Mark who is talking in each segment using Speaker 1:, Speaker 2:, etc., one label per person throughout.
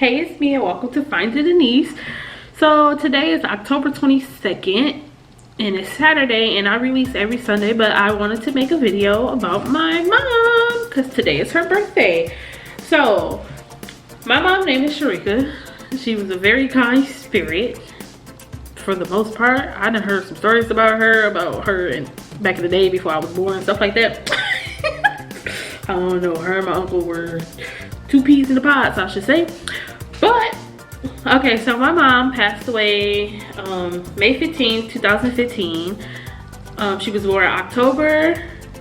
Speaker 1: Hey, it's me and welcome to Find It Denise. So today is October 22nd and it's Saturday and I release every Sunday, but I wanted to make a video about my mom because today is her birthday. So my mom's name is Sharika. She was a very kind spirit for the most part. I done heard some stories about her and back in the day before I was born and stuff like that. I don't know, her and my uncle were two peas in the pods, I should say. But okay, so my mom passed away May 15th, 2015. She was born October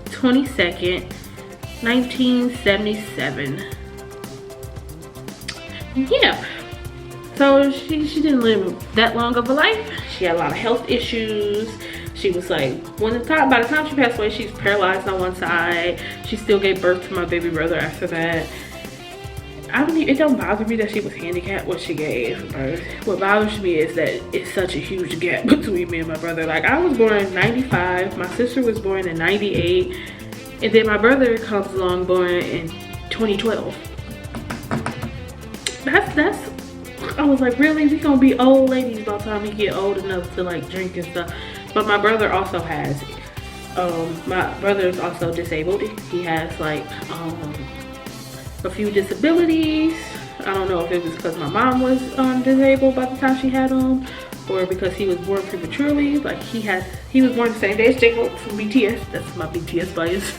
Speaker 1: 22nd, 1977. Yeah, so she didn't live that long of a life. She had a lot of health issues. She was like, by the time she passed away, she was paralyzed on one side. She still gave birth to my baby brother after that. It don't bother me that she was handicapped when she gave birth. What bothers me is that it's such a huge gap between me and my brother. Like, I was born in 95, my sister was born in 98, and then my brother comes along born in 2012. I was like, really? We gonna be old ladies by the time we get old enough to like drink and stuff. But my brother also has, my brother is also disabled. He has like, a few disabilities. I don't know if it was because my mom was disabled by the time she had him, or because he was born prematurely. Like he was born the same day as Jacob from BTS. That's my BTS bias.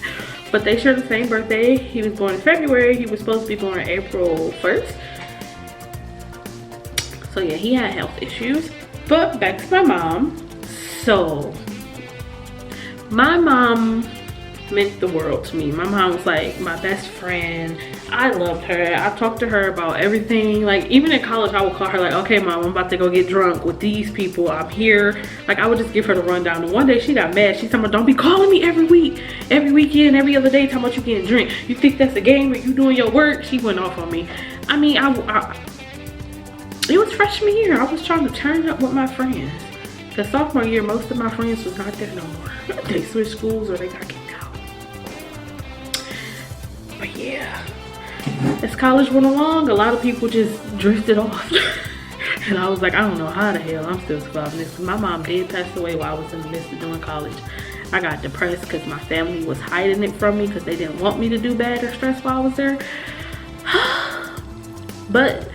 Speaker 1: But they share the same birthday. He was born in February. He was supposed to be born April 1st. So yeah, he had health issues. But back to my mom. So my mom meant the world to me. My mom was like my best friend. I loved her. I talked to her about everything. Like, even in college, I would call her like, okay, mom, I'm about to go get drunk with these people. I'm here. Like, I would just give her the rundown. And one day she got mad. She told me, don't be calling me every week, every weekend, every other day, talking about you getting drink. You think that's a game or you doing your work? She went off on me. I mean, it was freshman year. I was trying to turn up with my friends. The sophomore year, most of my friends was not there no more. They switched schools or they got kicked out. But yeah, as college went along, a lot of people just drifted off. And I was like, I don't know how the hell I'm still surviving this. My mom did pass away while I was in the midst of doing college. I got depressed because my family was hiding it from me because they didn't want me to do bad or stress while I was there. But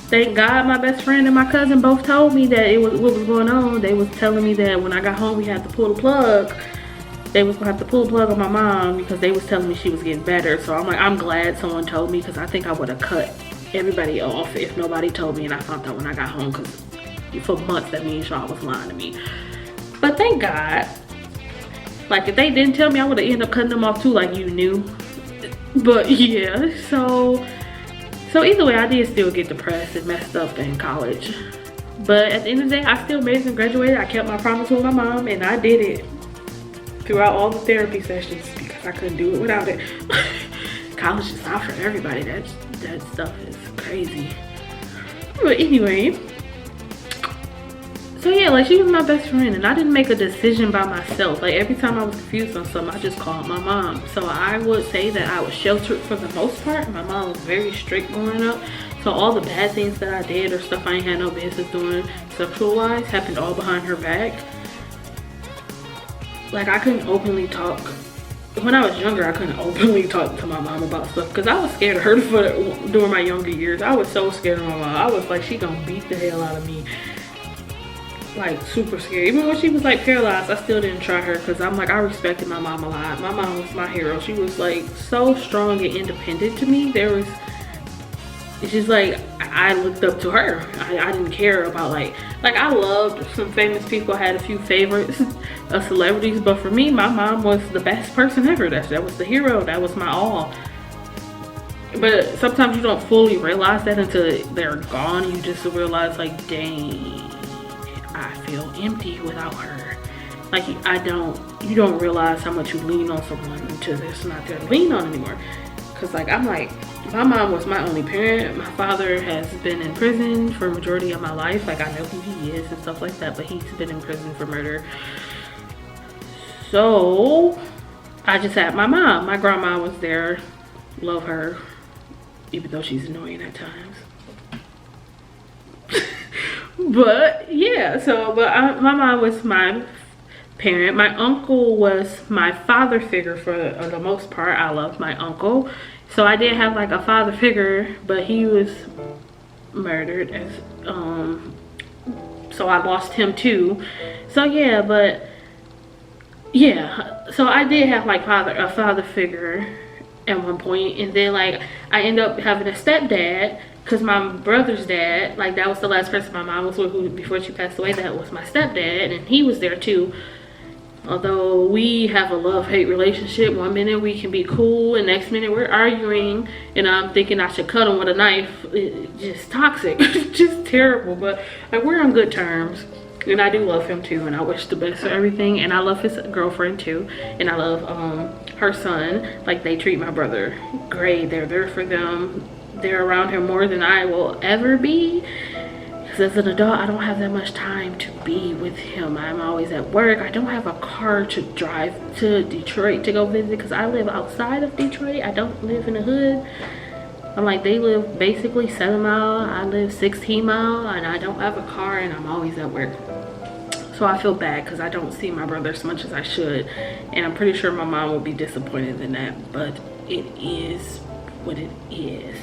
Speaker 1: thank God my best friend and my cousin both told me that what was going on. They was telling me that when I got home we had to pull the plug. They was gonna have to pull the plug on my mom because they was telling me she was getting better. So I'm like, I'm glad someone told me, because I think I would have cut everybody off if nobody told me and I found out when I got home, because for months that me and Shaw was lying to me. But thank God. Like, if they didn't tell me, I would have ended up cutting them off too, like you knew. But yeah, so either way, I did still get depressed and messed up in college. But at the end of the day, I still made it and graduated. I kept my promise with my mom and I did it throughout all the therapy sessions because I couldn't do it without it. College is not for everybody. That stuff is crazy. But anyway, so yeah, like, she was my best friend and I didn't make a decision by myself. Like, every time I was confused on something, I just called my mom. So I would say that I was sheltered for the most part. My mom was very strict growing up. So all the bad things that I did or stuff I ain't had no business doing sexual wise happened all behind her back. Like, I couldn't openly talk. When I was younger, I couldn't openly talk to my mom about stuff because I was scared of her during my younger years. I was so scared of my mom. I was like, she gonna beat the hell out of me. Like, super scared. Even when she was like paralyzed, I still didn't try her because I'm like, I respected my mom a lot. My mom was my hero. She was like so strong and independent to me. It's just like, I looked up to her. I didn't care about like I loved some famous people. I had a few favorites of celebrities, but for me, my mom was the best person ever. That was the hero. That was my all. But sometimes you don't fully realize that until they're gone. You just realize, like, dang, I feel empty without her. Like, you don't realize how much you lean on someone until there's not there to lean on anymore. Cause like, I'm like, my mom was my only parent. My father has been in prison for a majority of my life. Like, I know who he is and stuff like that, but he's been in prison for murder. So I just had my mom. My grandma was there. Love her, even though she's annoying at times. But yeah, so my mom was my parent. My uncle was my father figure for the most part. I loved my uncle. So I did have like a father figure, but he was murdered as so I lost him too. So yeah, but yeah, so I did have like a father figure at one point, and then like I ended up having a stepdad because my brother's dad, like that was the last person my mom was with who, before she passed away. That was my stepdad, and he was there too. Although we have a love-hate relationship, one minute we can be cool and next minute we're arguing, and I'm thinking I should cut him with a knife. It's just toxic. Just terrible. But like, we're on good terms, and I do love him too, and I wish the best for everything. And I love his girlfriend too, and I love her son. Like, they treat my brother great. They're there for them. They're around him more than I will ever be. As an adult, I don't have that much time to be with him. I'm always at work. I don't have a car to drive to Detroit to go visit because I live outside of Detroit. I don't live in the hood. I'm like, they live basically 7 miles. I live 16 miles, and I don't have a car, and I'm always at work. So I feel bad because I don't see my brother as much as I should, and I'm pretty sure my mom will be disappointed in that, but it is what it is.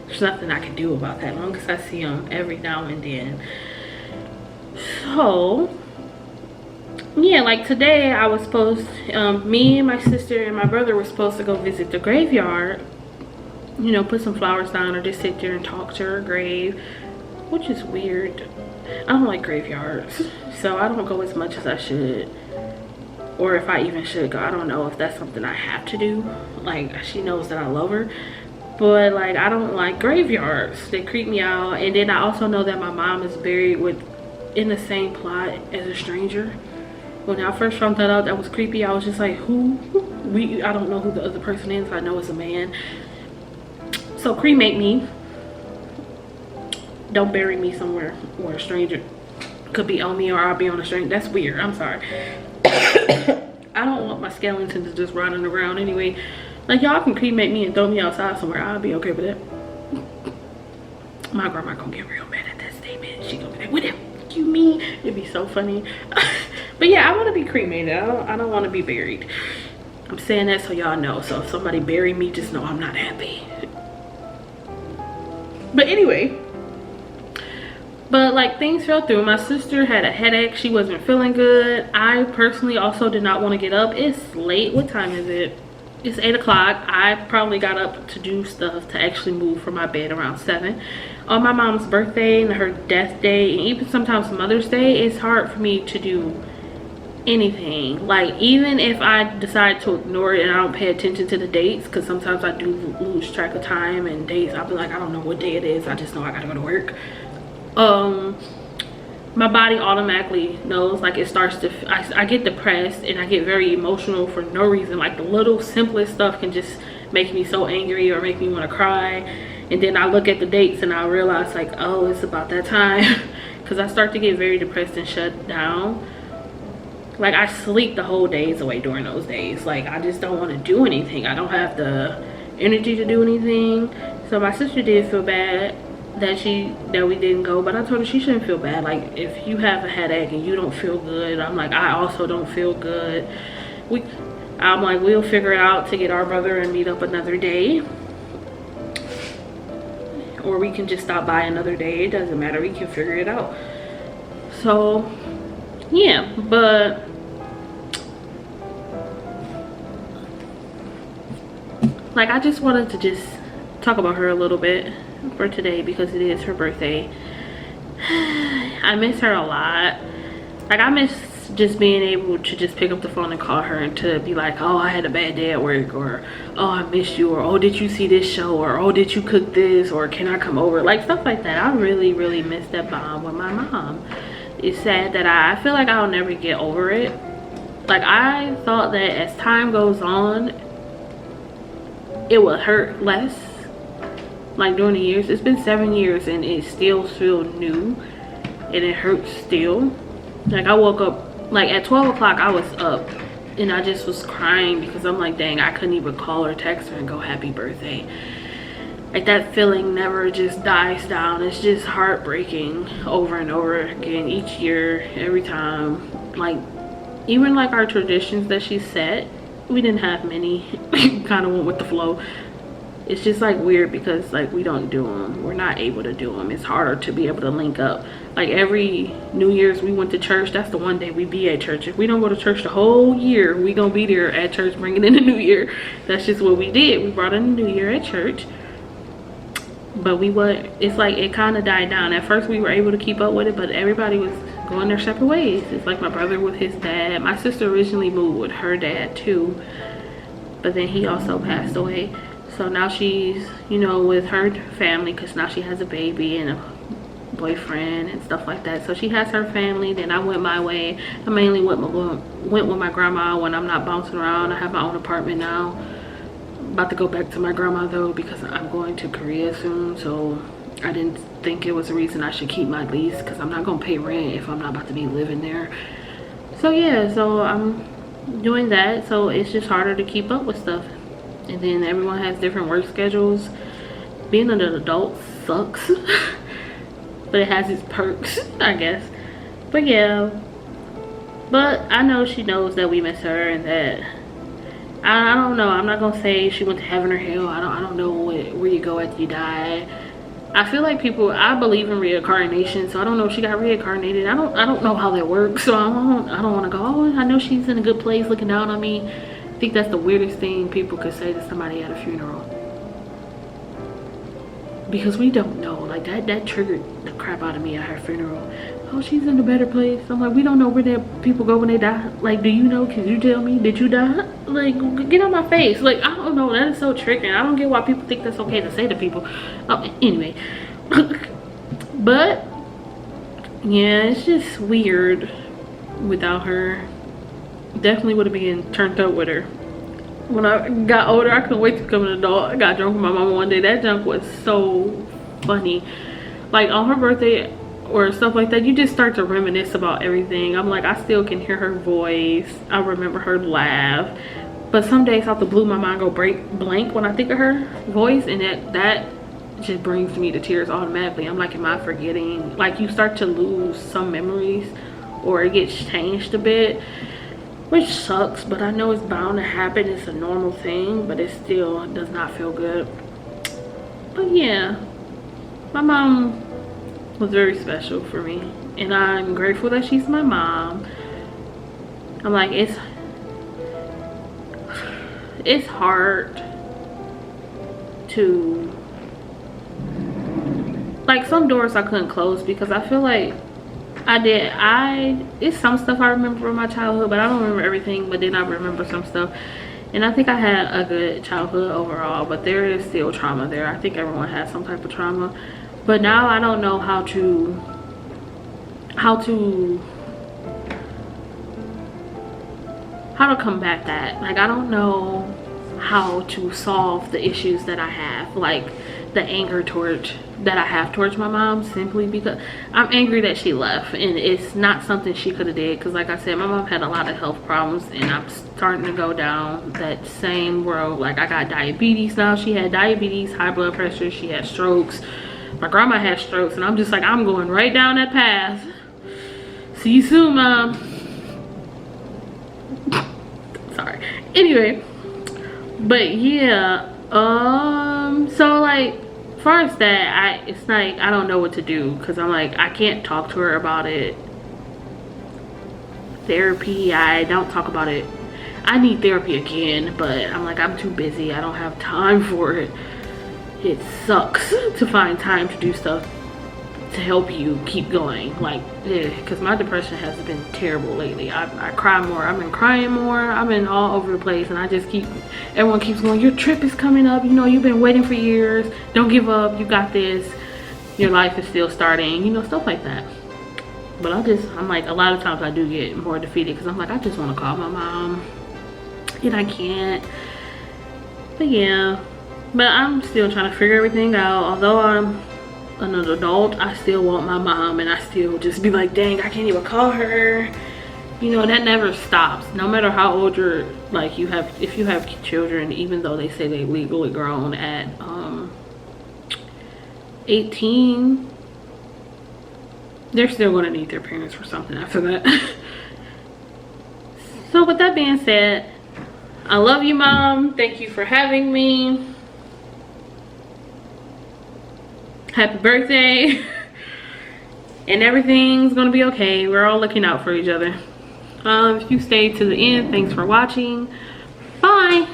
Speaker 1: There's nothing I can do about that, as long as I see him every now and then. So yeah, like today I was supposed, me and my sister and my brother were supposed to go visit the graveyard, you know, put some flowers down or just sit there and talk to her grave, which is weird. I don't like graveyards, so I don't go as much as I should, or if I even should go. I don't know if that's something I have to do. Like, she knows that I love her, but like, I don't like graveyards. They creep me out. And then I also know that my mom is buried in the same plot as a stranger. When I first found that out, that was creepy. I was just like, I don't know who the other person is. I know it's a man. So cremate me. Don't bury me somewhere where a stranger could be on me, or I'll be on a stranger. That's weird. I'm sorry. I don't want my skeletons just running around anyway. Like, y'all can cremate me and throw me outside somewhere. I'll be okay with it. My grandma gonna get real mad at that statement. She gonna be like, what the you mean? It'd be so funny. But yeah, I want to be cremated. I don't want to be buried. I'm saying that so y'all know. So if somebody bury me, just know I'm not happy. But anyway, but like, things fell through. My sister had a headache. She wasn't feeling good. I personally also did not want to get up. It's late. What time is it? It's 8 o'clock. I probably got up to do stuff to actually move from my bed around 7. On my mom's birthday and her death day, and even sometimes Mother's Day, it's hard for me to do anything. Like, even if I decide to ignore it and I don't pay attention to the dates, because sometimes I do lose track of time and dates. I'll be like, I don't know what day it is. I just know I gotta go to work. My body automatically knows. Like, it starts to, I get depressed and I get very emotional for no reason. Like, the little simplest stuff can just make me so angry or make me want to cry. And then I look at the dates and I realize, like, oh, it's about that time. Because I start to get very depressed and shut down. Like, I sleep the whole days away during those days. Like, I just don't want to do anything. I don't have the energy to do anything. So my sister did feel bad that we didn't go, but I told her she shouldn't feel bad. Like, if you have a headache and you don't feel good, I'm like, I also don't feel good. I'm like, we'll figure it out to get our brother and meet up another day, or we can just stop by another day. It doesn't matter, we can figure it out. So yeah, but like, I just wanted to just talk about her a little bit for today because it is her birthday. I miss her a lot. Like, I miss just being able to just pick up the phone and call her and to be like, oh, I had a bad day at work, or oh, I missed you, or oh, did you see this show, or oh, did you cook this, or can I come over? Like, stuff like that. I really, really miss that bond with my mom. It's sad that I feel like I'll never get over it. Like, I thought that as time goes on, it would hurt less. Like, during the years, it's been 7 years and it still feels new and it hurts still. Like, I woke up, like at 12 o'clock I was up and I just was crying because I'm like, dang, I couldn't even call or text her and go happy birthday. like that feeling never just dies down. It's just heartbreaking over and over again each year, every time. Like even like our traditions that she set, we didn't have many. Kind of went with the flow. It's just like weird because like we don't do them, we're not able to do them. It's harder to be able to link up. Like every New Year's we went to church, that's the one day we be at church. If we don't go to church the whole year, we gonna be there at church bringing in the new year. That's just what we did. We brought in the new year at church. But it's like it kind of died down. At first we were able to keep up with it, but everybody was going their separate ways. It's like my brother with his dad. My sister originally moved with her dad too, but then he also passed away. So now she's, you know, with her family because now she has a baby and a boyfriend and stuff like that. So she has her family. Then I went my way. I mainly went with my grandma when I'm not bouncing around. I have my own apartment now. About to go back to my grandma though because I'm going to Korea soon. So I didn't think it was a reason I should keep my lease because I'm not going to pay rent if I'm not about to be living there. So yeah, so I'm doing that. So it's just harder to keep up with stuff. And then everyone has different work schedules. Being an adult sucks. But it has its perks, I guess. But yeah. But I know she knows that we miss her and that I don't know. I'm not gonna say she went to heaven or hell. I don't know where you go after you die. I feel like I believe in reincarnation, so I don't know if she got reincarnated. I don't know how that works, so I don't want to go, oh, I know she's in a good place looking down on me. I think that's the weirdest thing people could say to somebody at a funeral, because we don't know. Like that triggered the crap out of me at her funeral. Oh, she's in a better place. I'm like, we don't know where people go when they die. Like, do you know? Can you tell me? Did you die? Like, get out my face. Like, I don't know. That is so triggering. I don't get why people think that's okay to say to people. Oh, anyway. But yeah, it's just weird without her. Definitely would have been turned up with her. When I got older, I couldn't wait to become an adult. I got drunk with my mama one day. That junk was so funny. Like on her birthday or stuff like that, you just start to reminisce about everything. I'm like, I still can hear her voice. I remember her laugh. But some days out the blue, my mind go blank when I think of her voice, and that just brings me to tears automatically. I'm like, am I forgetting? Like, you start to lose some memories, or it gets changed a bit, which sucks, but I know it's bound to happen. It's a normal thing, but it still does not feel good. But yeah, my mom was very special for me, and I'm grateful that she's my mom. I'm like, it's hard to, like, some doors I couldn't close because I feel like it's some stuff I remember from my childhood, but I don't remember everything. But then I remember some stuff, and I think I had a good childhood overall, but there is still trauma there. I think everyone has some type of trauma, but now I don't know how to combat that. Like, I don't know how to solve the issues that I have, like the anger that I have towards my mom, simply because I'm angry that she left, and it's not something she could have did. Because like I said, my mom had a lot of health problems, and I'm starting to go down that same road. Like, I got diabetes now. She had diabetes, high blood pressure, she had strokes. My grandma had strokes, and I'm just like, I'm going right down that path. See you soon, Mom. Sorry. Anyway, but yeah, so like, as far as that, it's like I don't know what to do, because I'm like, I can't talk to her about it. Therapy, I don't talk about it. I need therapy again, but I'm like, I'm too busy. I don't have time for it. It sucks to find time to do stuff to help you keep going. Like, yeah, because my depression has been terrible lately. I cry more. I've been crying more. I've been all over the place, and I just everyone keeps going, your trip is coming up, you know, you've been waiting for years, don't give up, you got this, your life is still starting, you know, stuff like that. But I'm like, a lot of times I do get more defeated, because I'm like, I just want to call my mom, and I can't. But yeah, but I'm still trying to figure everything out. Although I'm an adult, I still want my mom, and I still just be like, dang, I can't even call her. You know, that never stops. No matter how old you're, like, if you have children, even though they say they legally grown at 18, they're still gonna need their parents for something after that. So with that being said, I love you, Mom. Thank you for having me. Happy birthday. And everything's gonna be okay. We're all looking out for each other. If you stayed to the end, thanks for watching. Bye.